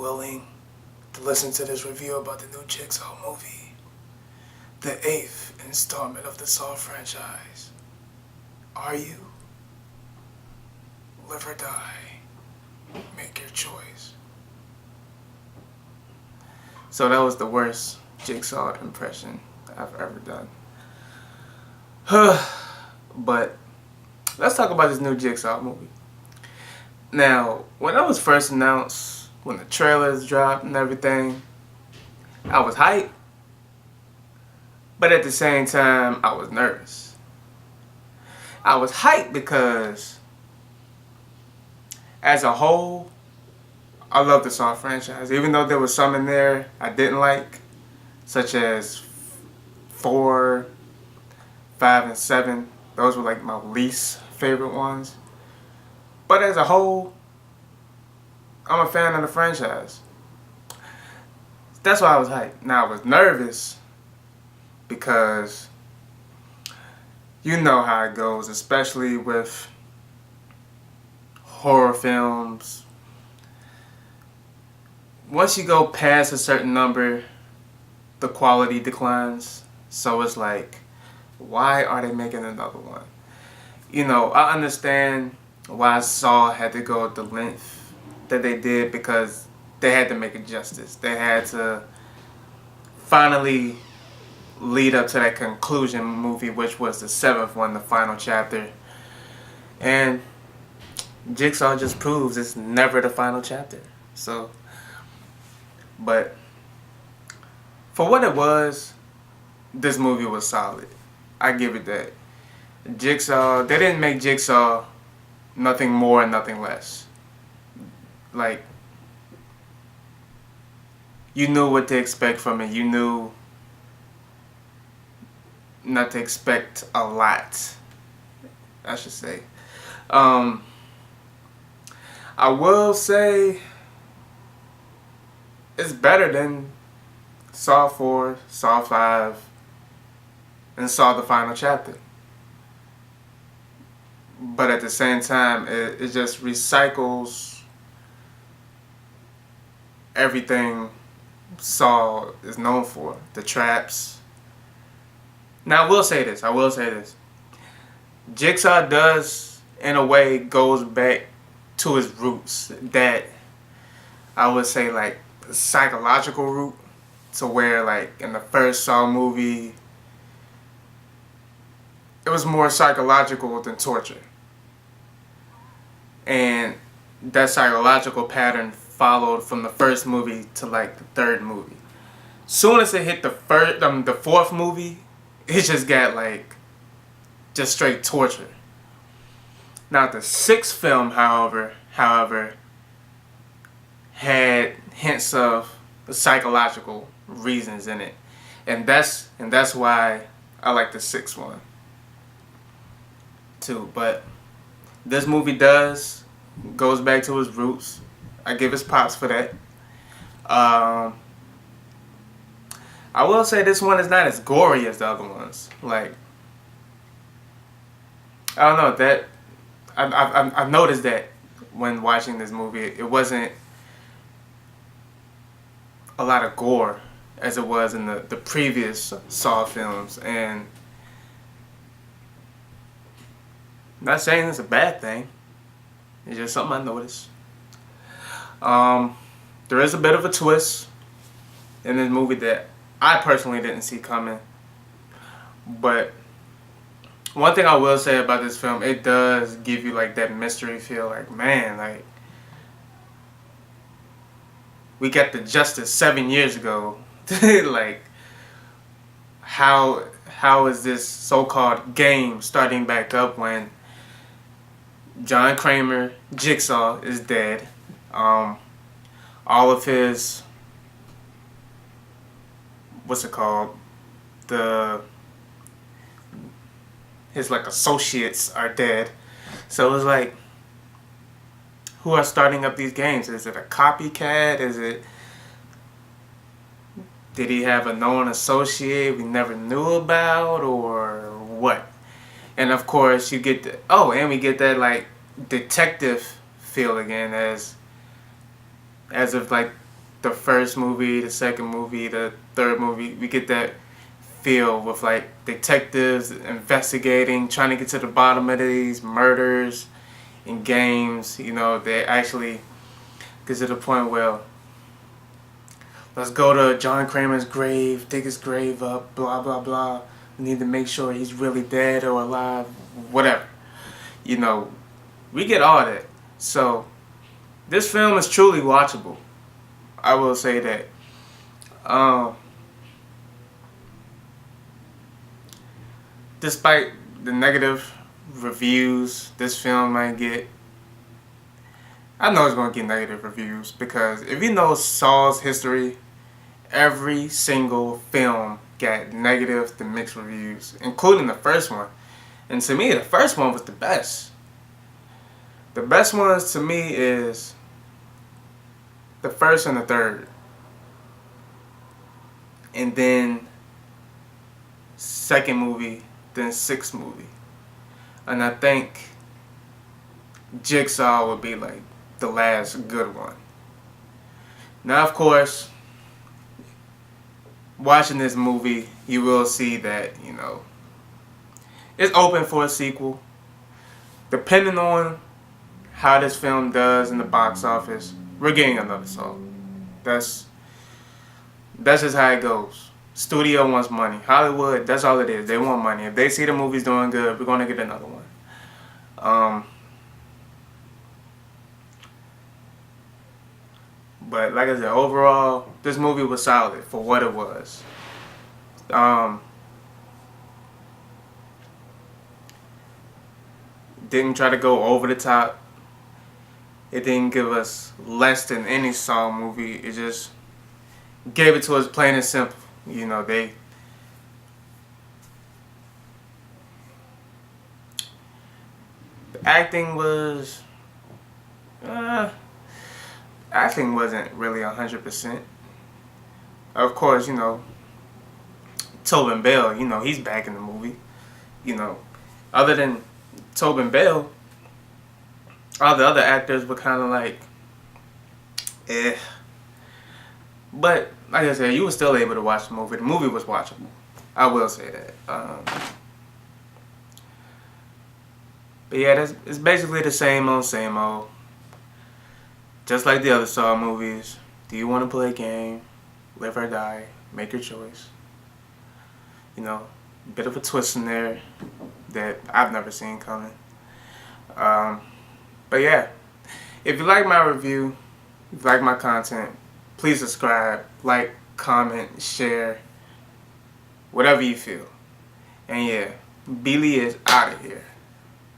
willing to listen to this review about the new Jigsaw movie, the 8th installment of the Saw franchise? Are you? Live or die. Make your choice. So that was the worst Jigsaw impression I've ever done. But let's talk about this new Jigsaw movie. Now, when it was first announced, when the trailers dropped and everything, I was hyped. But at the same time, I was nervous. I was hyped because, as a whole, I love the Saw franchise. Even though there was some in there I didn't like, such as 4, 5, and 7. Those were like my least favorite ones. But as a whole, I'm a fan of the franchise. That's why I was hyped. Now I was nervous because you know how it goes, especially with horror films. Once you go past a certain number, the quality declines. So it's like, why are they making another one? You know, I understand why Saw had to go the length that they did, because they had to make it justice. They had to finally lead up to that conclusion movie, which was the 7th one, the final chapter. And Jigsaw just proves it's never the final chapter. So, but for what it was, this movie was solid. I give it that. Jigsaw, they didn't make Jigsaw nothing more and nothing less. Like, you knew what to expect from it. You knew not to expect a lot, I should say. I will say it's better than Saw 4, Saw 5, and Saw the Final Chapter. But at the same time, it just recycles everything Saw is known for. The traps. Now I will say this. Jigsaw does, in a way, goes back to his roots. That, I would say, like, psychological root. To where, like, in the first Saw movie, it was more psychological than torture. And that psychological pattern followed from the first movie to like the third movie. Soon as it hit the fourth movie, it just got like just straight torture. Now the 6th film, however, had hints of psychological reasons in it, and that's why I like the 6th one too. But this movie goes back to his roots. I give his props for that. I will say this one is not as gory as the other ones. Like, I don't know, that I've noticed that when watching this movie, it wasn't a lot of gore as it was in the previous Saw films. And I'm not saying it's a bad thing. It's just something I noticed. There is a bit of a twist in this movie that I personally didn't see coming. But one thing I will say about this film, it does give you like that mystery feel. Like, man, like, we got the justice 7 years ago. Like, how is this so-called game starting back up when John Kramer, Jigsaw, is dead? All of his, his like associates are dead. So it's like, who are starting up these games? Is it a copycat? Did he have a known associate we never knew about, or what? And of course you get we get that like detective feel again, as if like the first movie, the second movie, the third movie. We get that feel with like detectives investigating, trying to get to the bottom of these murders and games. You know, they actually get to the point where let's go to John Kramer's grave, dig his grave up, blah blah blah. We need to make sure he's really dead or alive, whatever. You know, we get all that. So this film is truly watchable. I will say that. Despite the negative reviews this film might get, I know it's going to get negative reviews because if you know Saw's history, every single film got negative to mixed reviews, including the first one. And to me, the first one was the best. The best ones to me is the first and the third. And then second movie, then sixth movie. And I think Jigsaw would be like the last good one. Now, of course, watching this movie, you will see that, you know, it's open for a sequel. Depending on how this film does in the box office, we're getting another Saw. That's just how it goes. Studio wants money. Hollywood, that's all it is. They want money. If they see the movie's doing good, we're going to get another one. But like I said, overall, this movie was solid for what it was. Didn't try to go over the top. It didn't give us less than any Saw movie. It just gave it to us plain and simple. You know, the acting was acting wasn't really 100%. Of course, you know, Tobin Bell, you know, he's back in the movie. You know, other than Tobin Bell, all the other actors were kind of like, eh. But like I said, you were still able to watch the movie. The movie was watchable. I will say that. But yeah, it's basically the same old, same old. Just like the other Saw movies. Do you want to play a game? Live or die? Make your choice. You know, a bit of a twist in there that I've never seen coming. But yeah, if you like my review, if you like my content, please subscribe, like, comment, share, whatever you feel. And yeah, Billy is out of here.